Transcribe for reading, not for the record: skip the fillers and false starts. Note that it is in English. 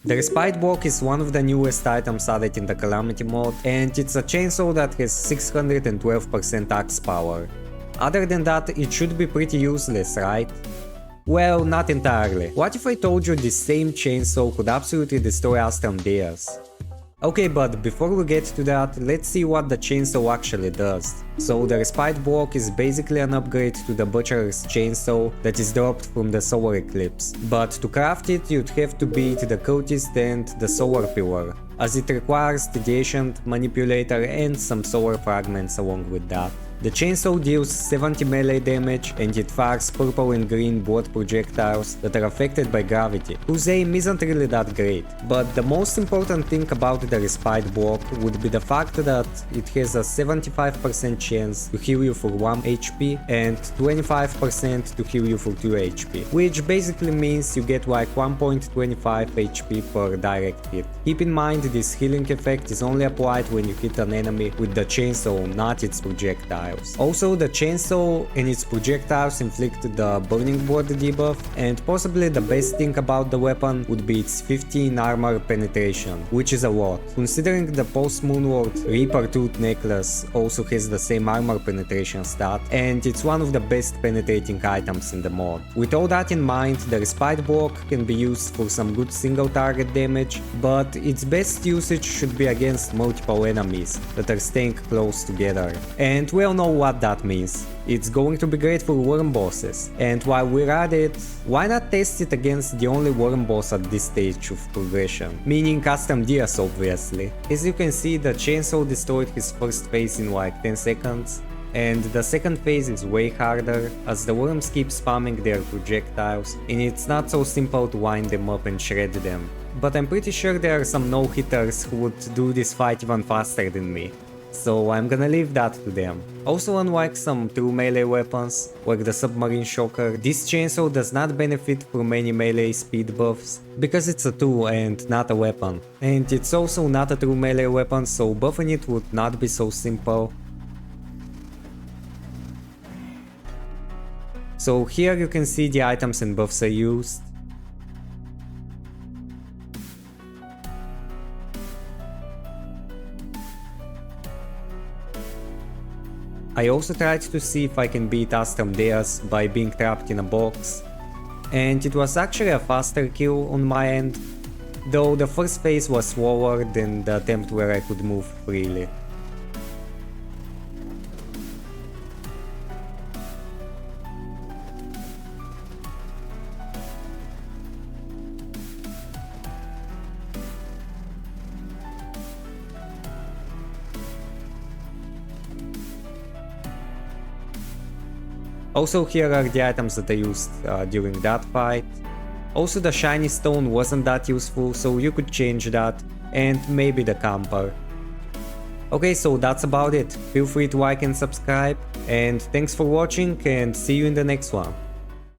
The Respite Block is one of the newest items added in the Calamity mod, and it's a chainsaw that has 612% axe power. Other than that, it should be pretty useless, right? Well, not entirely. What if I told you this same chainsaw could absolutely destroy Astral Deas? Okay, but before we get to that, let's see what the chainsaw actually does. So the Respite Block is basically an upgrade to the Butcher's chainsaw that is dropped from the Solar Eclipse. But to craft it, you'd have to beat the Cultist and the Solar Pillar, as it requires the Ancient, Manipulator and some solar fragments along with that. The chainsaw deals 70 melee damage and it fires purple and green blood projectiles that are affected by gravity, whose aim isn't really that great. But the most important thing about the Respite Block would be the fact that it has a 75% chance to heal you for 1 HP and 25% to heal you for 2 HP, which basically means you get like 1.25 HP per direct hit. Keep in mind this healing effect is only applied when you hit an enemy with the chainsaw, not its projectile. Also, the chainsaw and its projectiles inflict the Burning Blood debuff, and possibly the best thing about the weapon would be its 15 armor penetration, which is a lot, considering the post-Moonlord Reaper Tooth Necklace also has the same armor penetration stat, and it's one of the best penetrating items in the mod. With all that in mind, the Respite Block can be used for some good single target damage, but its best usage should be against multiple enemies that are staying close together. And we all know what that means. It's going to be great for worm bosses. And while we're at it, why not test it against the only worm boss at this stage of progression? Meaning Astral Deas, obviously. As you can see, the chainsaw destroyed his first phase in like 10 seconds. And the second phase is way harder, as the worms keep spamming their projectiles, and it's not so simple to wind them up and shred them. But I'm pretty sure there are some no-hitters who would do this fight even faster than me. So I'm gonna leave that to them. Also, unlike some true melee weapons, like the Submarine Shocker, this chainsaw does not benefit from any melee speed buffs, because it's a tool and not a weapon. And it's also not a true melee weapon, so buffing it would not be so simple. So here you can see the items and buffs I used. I also tried to see if I can beat Astral Deas by being trapped in a box, and it was actually a faster kill on my end, though the first phase was slower than the attempt where I could move freely. Also, here are the items that I used during that fight. Also, the shiny stone wasn't that useful, so you could change that, and maybe the camper. Okay, so that's about it. Feel free to like and subscribe, and thanks for watching, and see you in the next one.